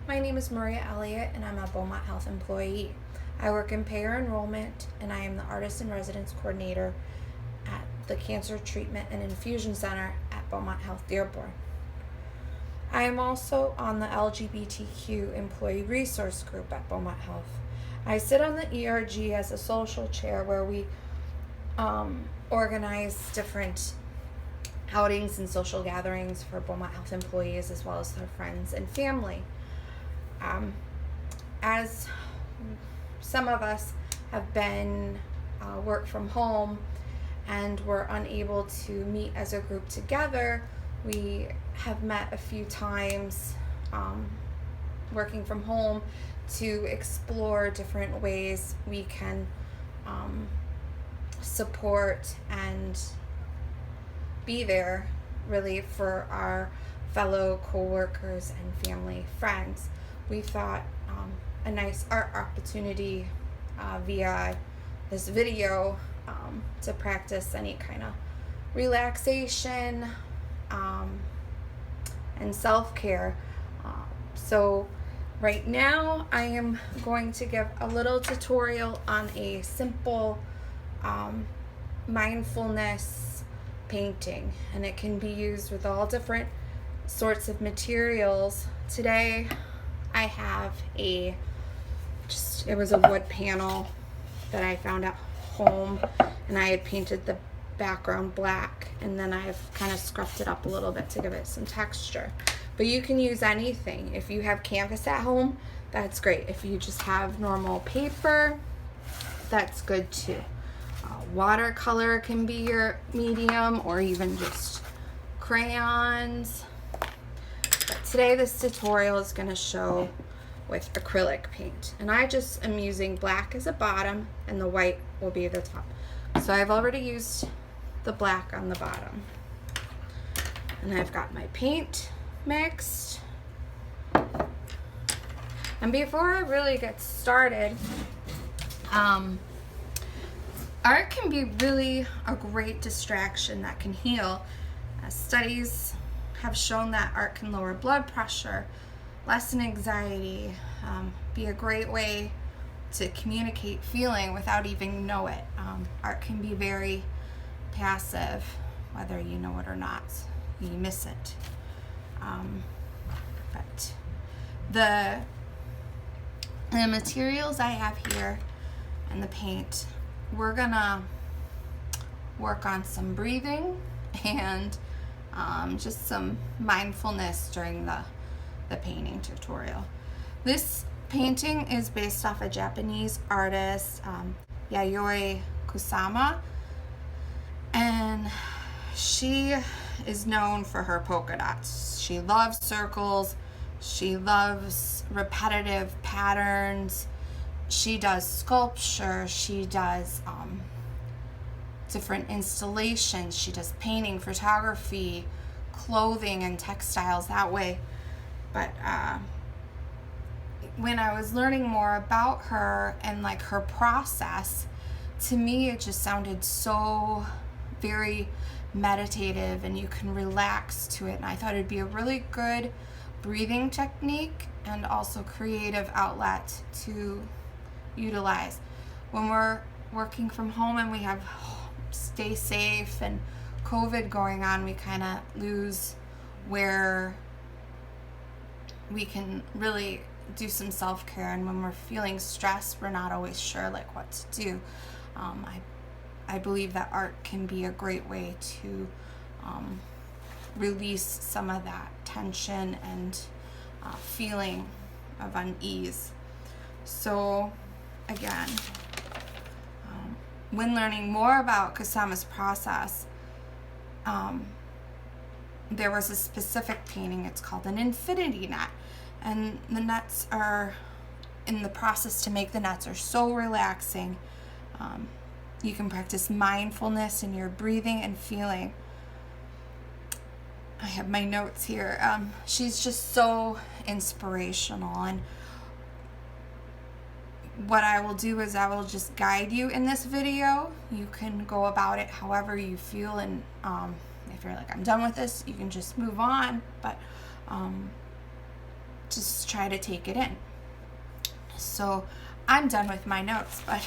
My name is Maria Elliott, and I'm a Beaumont Health employee. I work in payer enrollment, and I am the Artist in Residence Coordinator at the Cancer Treatment and Infusion Center at Beaumont Health Dearborn. I am also on the LGBTQ Employee Resource Group at Beaumont Health. I sit on the ERG as a social chair where we organize different outings and social gatherings for Beaumont Health employees as well as their friends and family. As some of us have been work from home and we're unable to meet as a group together, we have met a few times working from home to explore different ways we can support and be there really for our fellow co-workers and family friends. We thought a nice art opportunity via this video to practice any kind of relaxation and self-care. So right now I am going to give a little tutorial on a simple mindfulness painting, and it can be used with all different sorts of materials. Today I have it was a wood panel that I found at home, and I had painted the background black, and then I've kind of scruffed it up a little bit to give it some texture. But you can use anything. If you have canvas at home, that's great. If you just have normal paper, that's good too. Watercolor can be your medium, or even just crayons. But today this tutorial is going to show with acrylic paint, and I just am using black as a bottom and the white will be the top. So I've already used the black on the bottom, and I've got my paint mixed. And before I really get started, art can be really a great distraction that can heal. Studies have shown that art can lower blood pressure, lessen anxiety, be a great way to communicate feeling without even know it. Art can be very passive, whether you know it or not. You miss it. But the materials I have here and the paint, we're gonna work on some breathing and just some mindfulness during the painting tutorial. This painting is based off a Japanese artist, Yayoi Kusama, and she is known for her polka dots. She loves circles, she loves repetitive patterns, she does sculpture, she does different installations, she does painting, photography, clothing, and textiles that way. But when I was learning more about her and like her process, to me it just sounded so very meditative, and you can relax to it, and I thought it'd be a really good breathing technique and also creative outlet to utilize when we're working from home and we have stay safe and COVID going on. We kind of lose where we can really do some self-care, and when we're feeling stressed, we're not always sure like what to do. I believe that art can be a great way to release some of that tension and feeling of unease. So again, when learning more about Kusama's process, there was a specific painting, it's called an infinity net, and the nets are, in the process to make the nets are so relaxing. You can practice mindfulness in your breathing and feeling. I have my notes here. She's just so inspirational, and what I will do is I will just guide you in this video. You can go about it however you feel, and if you're like, I'm done with this, you can just move on. But just try to take it in. So I'm done with my notes, but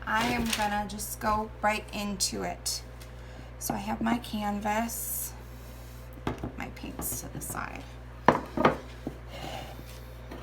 I am gonna just go right into it. So I have my canvas, my paints to the side.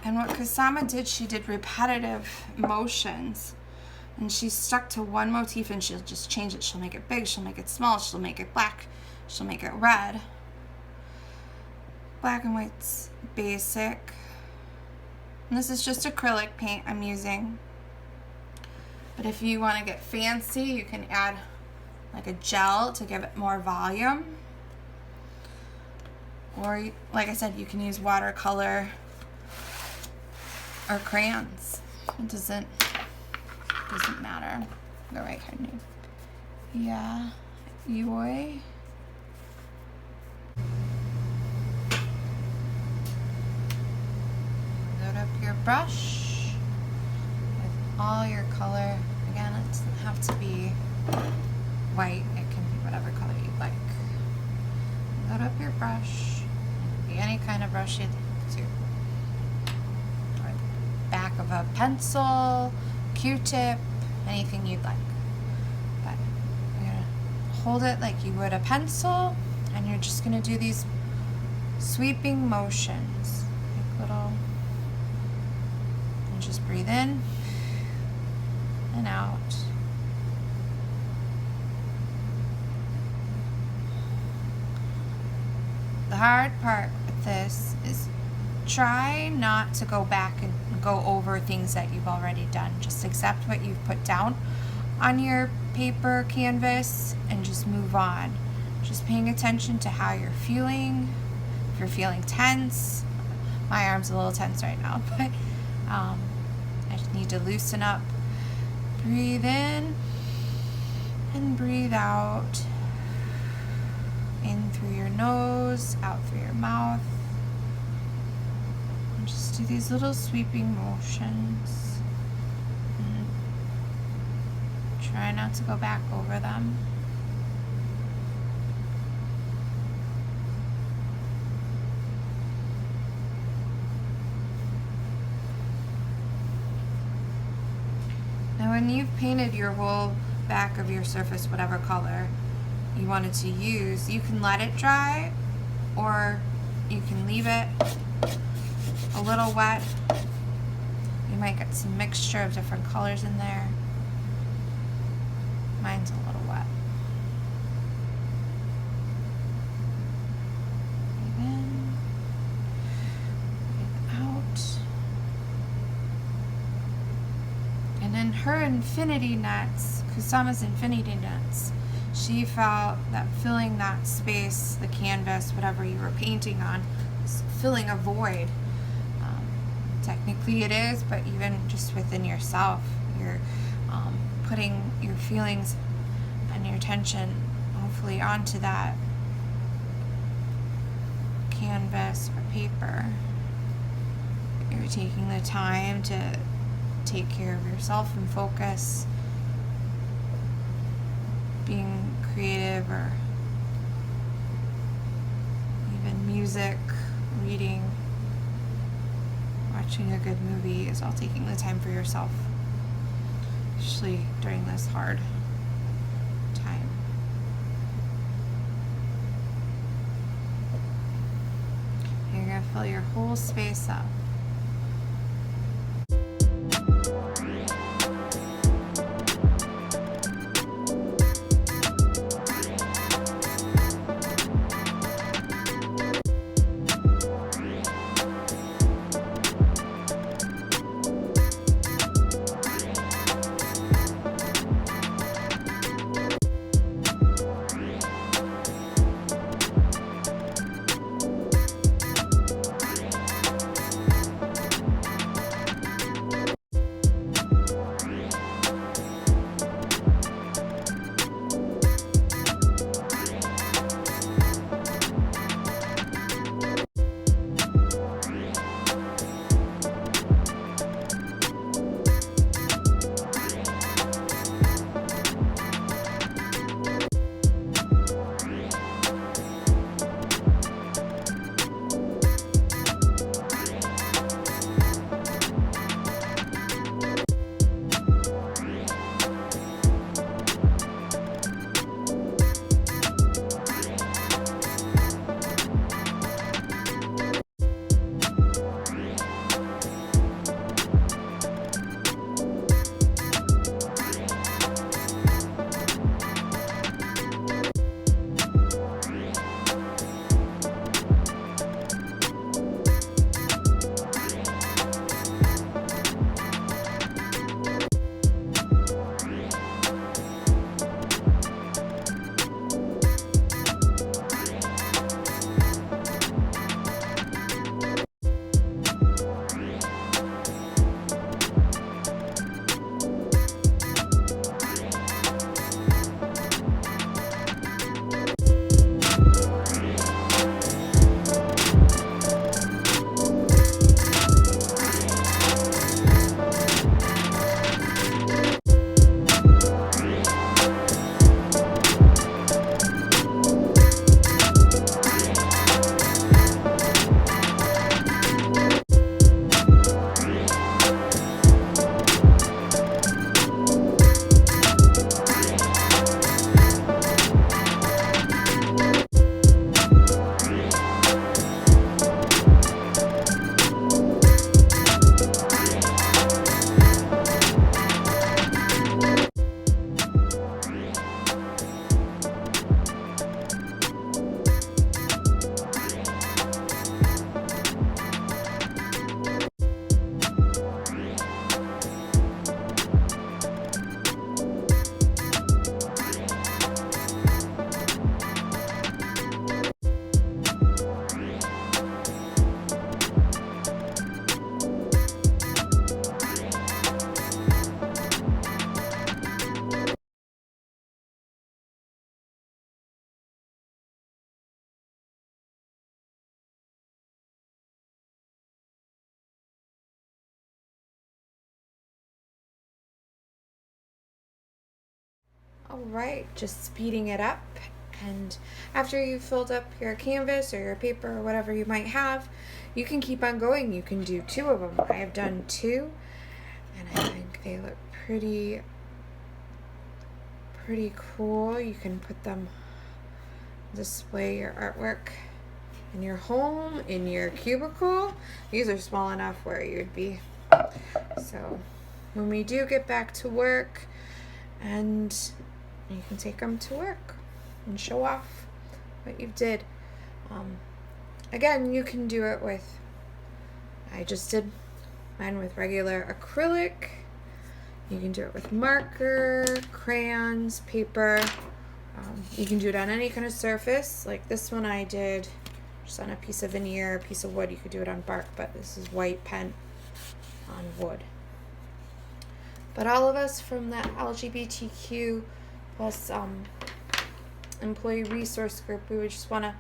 And what Kusama did, she did repetitive motions, and she stuck to one motif and she'll just change it. She'll make it big, she'll make it small, she'll make it black, she'll make it red. Black and white's basic. And this is just acrylic paint I'm using. But if you want to get fancy, you can add like a gel to give it more volume. Or, like I said, you can use watercolor or crayons. It doesn't matter. The right hand name. Yeah, Yoi. Load up your brush with all your color. Again, it doesn't have to be white. It can be whatever color you'd like. Load up your brush. It can be any kind of brush you'd like to. Or back of a pencil, Q-tip, anything you'd like. But you're gonna hold it like you would a pencil, and you're just gonna do these sweeping motions, like little. And just breathe in and out. The hard part with this is try not to go back and go over things that you've already done. Just accept what you've put down on your paper canvas and just move on. Just paying attention to how you're feeling. If you're feeling tense, my arm's a little tense right now, but I just need to loosen up. Breathe in and breathe out. In through your nose, out through your mouth. And just do these little sweeping motions. And try not to go back over them. Now when you've painted your whole back of your surface, whatever color you wanted to use, you can let it dry or you can leave it a little wet. You might get some mixture of different colors in there. Mine's a little wet. Breathe in, breathe out. And then her infinity nuts, Kusama's infinity nuts, she felt that filling that space, the canvas, whatever you were painting on, was filling a void. Technically it is, but even just within yourself, you're putting your feelings and your tension hopefully onto that canvas or paper. You're taking the time to take care of yourself and focus, being creative, or even music, reading, watching a good movie is all taking the time for yourself, especially during this hard time. You're going to fill your whole space up. All right, just speeding it up. And after you've filled up your canvas or your paper or whatever you might have, you can keep on going. You can do 2 of them. I have done 2, and I think they look pretty cool. You can put them, display your artwork in your home, in your cubicle. These are small enough where you'd be. So when we do get back to work, and you can take them to work and show off what you did. Again, you can do it with, I just did mine with regular acrylic. You can do it with marker, crayons, paper. You can do it on any kind of surface. Like this one I did just on a piece of veneer, a piece of wood. You could do it on bark, but this is white pen on wood. But all of us from the LGBTQ plus employee resource group, we would just want to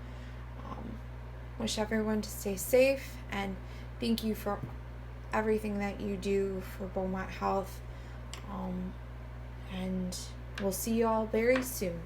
wish everyone to stay safe, and thank you for everything that you do for Beaumont Health. And we'll see you all very soon.